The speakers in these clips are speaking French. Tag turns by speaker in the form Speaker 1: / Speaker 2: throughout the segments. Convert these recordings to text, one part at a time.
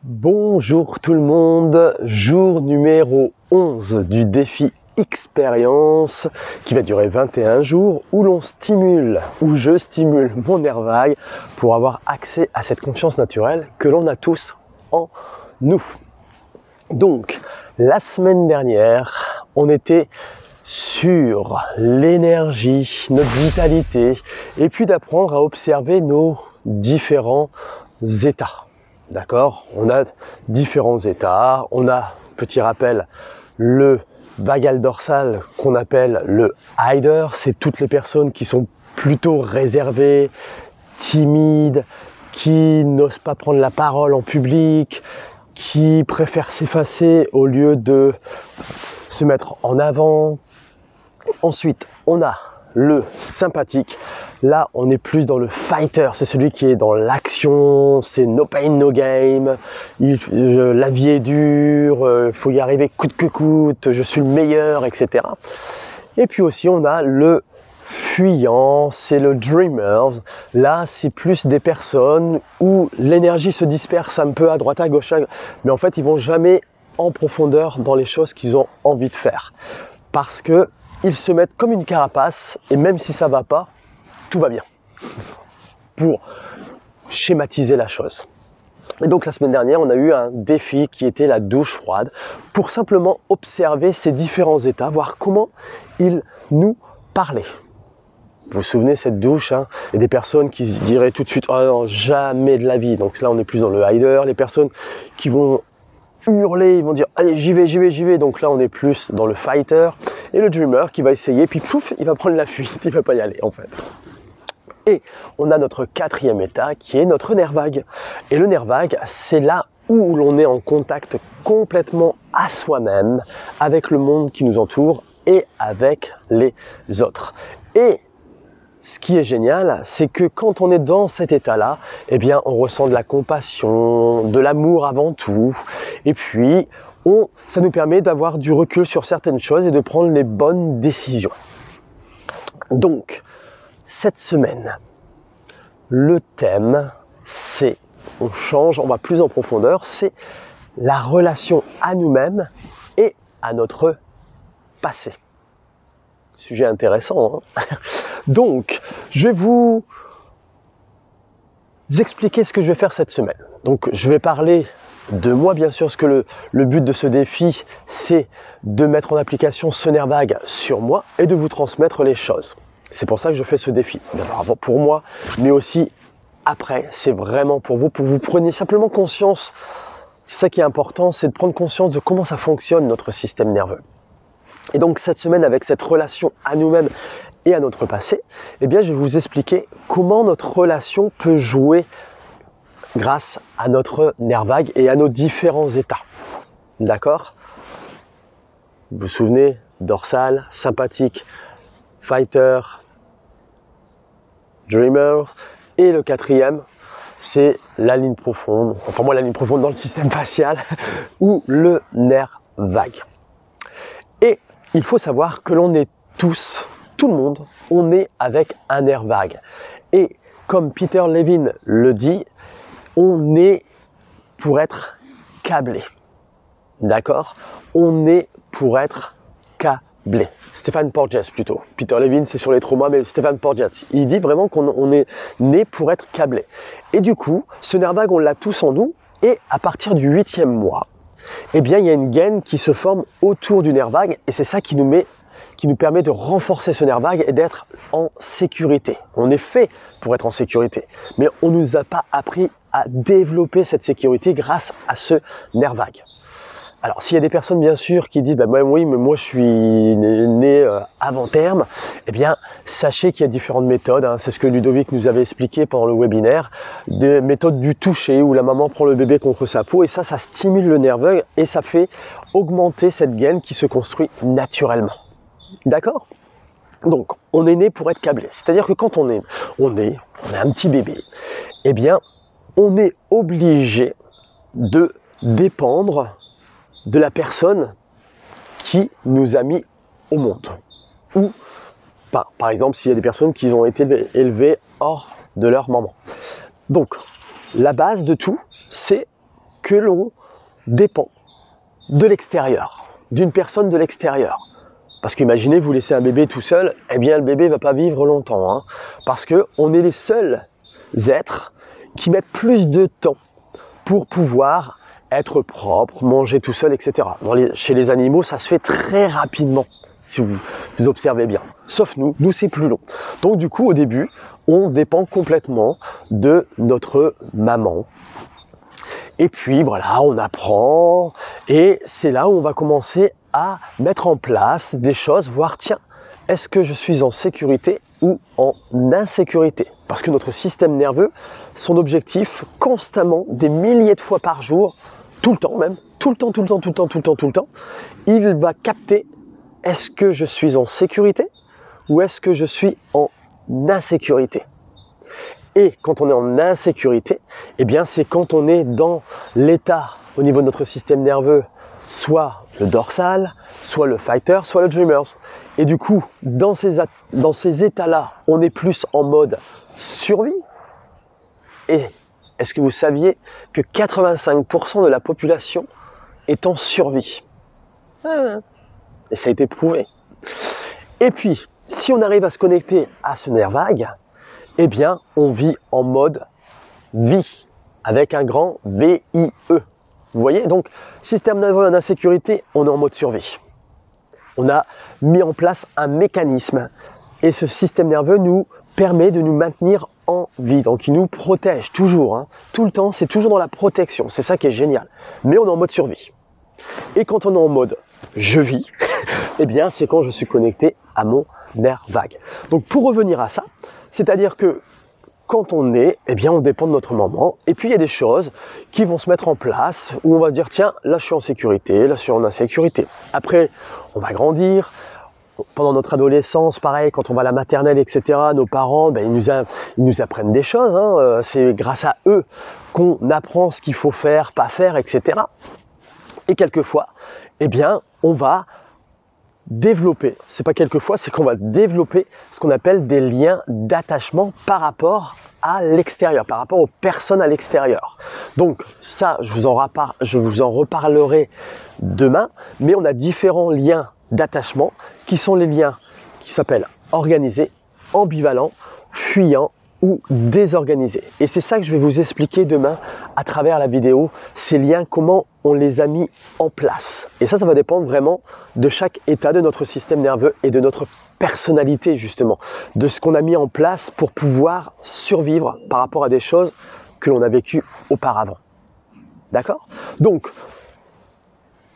Speaker 1: Bonjour tout le monde, jour numéro 11 du défi Expérience qui va durer 21 jours où je stimule mon nerf vague pour avoir accès à cette conscience naturelle que l'on a tous en nous. Donc, la semaine dernière, on était sur l'énergie, notre vitalité et puis d'apprendre à observer nos différents états. D'accord? On a différents états. On a, petit rappel, le vagal dorsal qu'on appelle le hider. C'est toutes les personnes qui sont plutôt réservées, timides, qui n'osent pas prendre la parole en public, qui préfèrent s'effacer au lieu de se mettre en avant. Ensuite, on a le sympathique. Là, on est plus dans le fighter, c'est celui qui est dans l'action, c'est no pain, no game, la vie est dure, il faut y arriver coûte que coûte, je suis le meilleur, etc. Et puis aussi, on a le fuyant, c'est le dreamers. Là, c'est plus des personnes où l'énergie se disperse un peu à droite, à gauche, mais en fait, ils vont jamais en profondeur dans les choses qu'ils ont envie de faire. Parce que ils se mettent comme une carapace et même si ça va pas, tout va bien. Pour schématiser la chose. Et donc la semaine dernière, on a eu un défi qui était la douche froide pour simplement observer ces différents états, voir comment ils nous parlaient. Vous vous souvenez cette douche, hein, et des personnes qui se diraient tout de suite « Oh non, jamais de la vie ». Donc là, on est plus dans le hider. Les personnes qui vont hurler, ils vont dire allez j'y vais, donc là on est plus dans le fighter, et le dreamer qui va essayer, puis pouf, il va prendre la fuite, il va pas y aller en fait. Et on a notre quatrième état qui est notre nerf vague, et le nerf vague c'est là où l'on est en contact complètement à soi-même, avec le monde qui nous entoure et avec les autres. Et ce qui est génial, c'est que quand on est dans cet état-là, eh bien, on ressent de la compassion, de l'amour avant tout, et puis ça nous permet d'avoir du recul sur certaines choses et de prendre les bonnes décisions. Donc, cette semaine, le thème, c'est, on change, on va plus en profondeur, c'est la relation à nous-mêmes et à notre passé. Sujet intéressant, hein. Donc, je vais vous expliquer ce que je vais faire cette semaine. Donc, je vais parler de moi, bien sûr, parce que le but de ce défi, c'est de mettre en application ce nerf vague sur moi et de vous transmettre les choses. C'est pour ça que je fais ce défi. D'abord pour moi, mais aussi après, c'est vraiment pour vous preniez simplement conscience. C'est ça qui est important, c'est de prendre conscience de comment ça fonctionne notre système nerveux. Et donc cette semaine, avec cette relation à nous-mêmes et à notre passé, eh bien, je vais vous expliquer comment notre relation peut jouer grâce à notre nerf vague et à nos différents états. D'accord? Vous vous souvenez, dorsal, sympathique, fighter, dreamer, et le quatrième, c'est la ligne profonde, enfin moi la ligne profonde dans le système facial, ou le nerf vague. Et il faut savoir que l'on est tous, tout le monde, on est avec un nerf vague. Et comme Peter Levine le dit, on est pour être câblé. D'accord? On est pour être câblé. Stéphane Porges plutôt. Peter Levine c'est sur les traumas, mais Stéphane Porges, il dit vraiment qu'on est né pour être câblé. Et du coup, ce nerf vague, on l'a tous en nous, et à partir du 8e mois, eh bien, il y a une gaine qui se forme autour du nerf vague et c'est ça qui nous permet de renforcer ce nerf vague et d'être en sécurité. On est fait pour être en sécurité, mais on ne nous a pas appris à développer cette sécurité grâce à ce nerf vague. Alors, s'il y a des personnes, bien sûr, qui disent bah, « oui, mais moi, je suis né avant terme », eh bien, sachez qu'il y a différentes méthodes. Hein. C'est ce que Ludovic nous avait expliqué pendant le webinaire. Des méthodes du toucher, où la maman prend le bébé contre sa peau, et ça stimule le nerf vague, et ça fait augmenter cette gaine qui se construit naturellement. D'accord? Donc, on est né pour être câblé. C'est-à-dire que quand on est un petit bébé, eh bien, on est obligé de dépendre de la personne qui nous a mis au monde. Ou, par exemple, s'il y a des personnes qui ont été élevées hors de leur maman. Donc, la base de tout, c'est que l'on dépend de l'extérieur, d'une personne de l'extérieur. Parce qu'imaginez, vous laissez un bébé tout seul, eh bien le bébé ne va pas vivre longtemps. Hein, parce qu'on est les seuls êtres qui mettent plus de temps pour pouvoir être propre, manger tout seul, etc. Chez les animaux, ça se fait très rapidement, si vous observez bien. Sauf nous c'est plus long. Donc du coup, au début, on dépend complètement de notre maman. Et puis voilà, on apprend, et c'est là où on va commencer à mettre en place des choses, voir tiens, est-ce que je suis en sécurité ou en insécurité? Parce que notre système nerveux, son objectif constamment, des milliers de fois par jour, tout le temps même, tout le temps, il va capter est-ce que je suis en sécurité ou est-ce que je suis en insécurité? Et quand on est en insécurité, eh bien c'est quand on est dans l'état au niveau de notre système nerveux, soit le dorsal, soit le fighter, soit le dreamers. Et du coup, dans ces états-là, on est plus en mode survie. Et est-ce que vous saviez que 85% de la population est en survie? Et ça a été prouvé. Et puis, si on arrive à se connecter à ce nerf vague, eh bien, on vit en mode vie, avec un grand V-I-E. Vous voyez, donc, système nerveux en insécurité, on est en mode survie. On a mis en place un mécanisme, et ce système nerveux nous permet de nous maintenir en vie. Donc, il nous protège toujours, hein. Tout le temps, c'est toujours dans la protection. C'est ça qui est génial. Mais on est en mode survie. Et quand on est en mode je vis, eh bien, c'est quand je suis connecté à mon nerf vague. Donc, pour revenir à ça, c'est-à-dire que quand on est, eh bien on dépend de notre maman. Et puis il y a des choses qui vont se mettre en place où on va dire tiens, là je suis en sécurité, là je suis en insécurité. Après, on va grandir. Pendant notre adolescence, pareil, quand on va à la maternelle, etc., nos parents, ben, ils nous apprennent des choses. Hein. C'est grâce à eux qu'on apprend ce qu'il faut faire, pas faire, etc. Et quelquefois, eh bien, on va développer, c'est pas quelquefois, c'est qu'on va développer ce qu'on appelle des liens d'attachement par rapport à l'extérieur, par rapport aux personnes à l'extérieur. Donc ça, je vous en reparlerai demain, mais on a différents liens d'attachement qui sont les liens qui s'appellent organisés, ambivalents, fuyants ou désorganisés. Et c'est ça que je vais vous expliquer demain à travers la vidéo, ces liens, comment on les a mis en place. Et ça va dépendre vraiment de chaque état de notre système nerveux et de notre personnalité justement, de ce qu'on a mis en place pour pouvoir survivre par rapport à des choses que l'on a vécues auparavant. D'accord? Donc,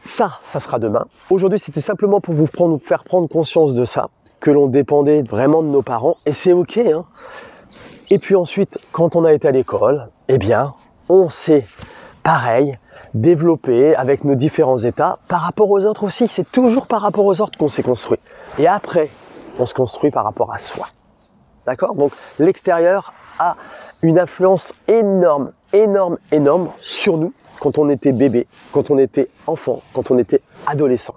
Speaker 1: ça sera demain. Aujourd'hui, c'était simplement pour vous faire prendre conscience de ça, que l'on dépendait vraiment de nos parents, et c'est ok, hein. Et puis ensuite, quand on a été à l'école, eh bien, on s'est, pareil, développé avec nos différents états par rapport aux autres aussi. C'est toujours par rapport aux autres qu'on s'est construit. Et après, on se construit par rapport à soi. D'accord? Donc, l'extérieur a une influence énorme sur nous quand on était bébé, quand on était enfant, quand on était adolescent.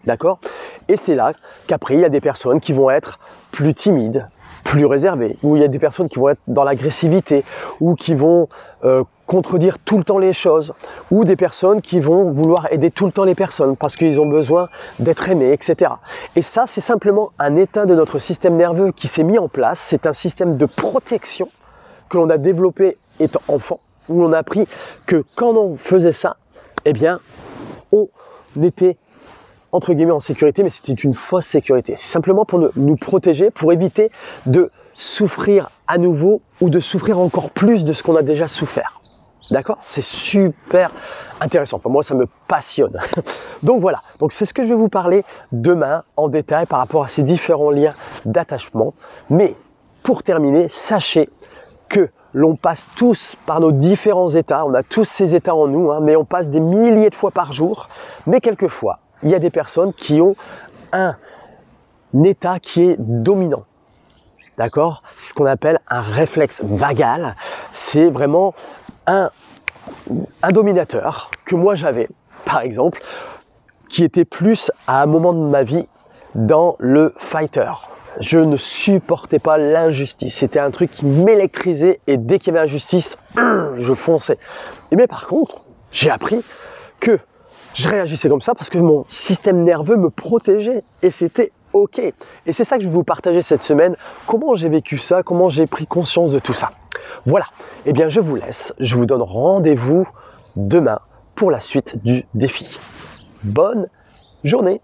Speaker 1: D'accord? Et c'est là qu'après, il y a des personnes qui vont être plus timides, plus réservées, ou il y a des personnes qui vont être dans l'agressivité, ou qui vont contredire tout le temps les choses, ou des personnes qui vont vouloir aider tout le temps les personnes parce qu'ils ont besoin d'être aimés, etc. Et ça, c'est simplement un état de notre système nerveux qui s'est mis en place. C'est un système de protection que l'on a développé étant enfant, où on a appris que quand on faisait ça, eh bien, on était entre guillemets en sécurité, mais c'était une fausse sécurité. C'est simplement pour nous protéger, pour éviter de souffrir à nouveau ou de souffrir encore plus de ce qu'on a déjà souffert. D'accord? C'est super intéressant. Pour moi, ça me passionne. Donc voilà. Donc c'est ce que je vais vous parler demain en détail par rapport à ces différents liens d'attachement. Mais pour terminer, sachez que l'on passe tous par nos différents états. On a tous ces états en nous, hein, mais on passe des milliers de fois par jour. Mais quelquefois, il y a des personnes qui ont un état qui est dominant. D'accord? C'est ce qu'on appelle un réflexe vagal. C'est vraiment un dominateur que moi j'avais, par exemple, qui était plus à un moment de ma vie dans le fighter. Je ne supportais pas l'injustice. C'était un truc qui m'électrisait et dès qu'il y avait injustice, je fonçais. Mais par contre, j'ai appris que je réagissais comme ça parce que mon système nerveux me protégeait et c'était ok. Et c'est ça que je vais vous partager cette semaine, comment j'ai vécu ça, comment j'ai pris conscience de tout ça. Voilà, eh bien je vous laisse, je vous donne rendez-vous demain pour la suite du défi. Bonne journée!